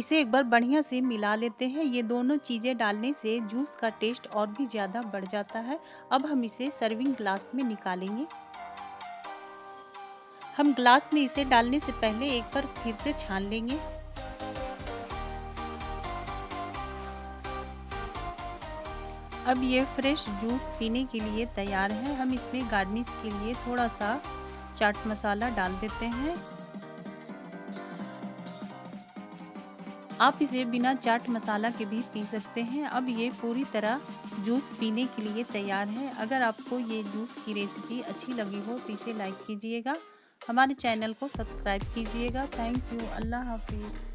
इसे एक बार बढ़िया से मिला लेते हैं। ये दोनों चीज़ें डालने से जूस का टेस्ट और भी ज़्यादा बढ़ जाता है। अब हम इसे सर्विंग ग्लास में निकालेंगे। हम ग्लास में इसे डालने से पहले एक बार फिर से छान लेंगे। अब ये फ्रेश जूस पीने के लिए तैयार है। हम इसमें गार्निश के लिए थोड़ा सा चाट मसाला डाल देते हैं। आप इसे बिना चाट मसाला के भी पी सकते हैं। अब ये पूरी तरह जूस पीने के लिए तैयार है। अगर आपको ये जूस की रेसिपी अच्छी लगी हो तो इसे लाइक कीजिएगा, हमारे चैनल को सब्सक्राइब कीजिएगा। Thank you. अल्लाह हाफिज़।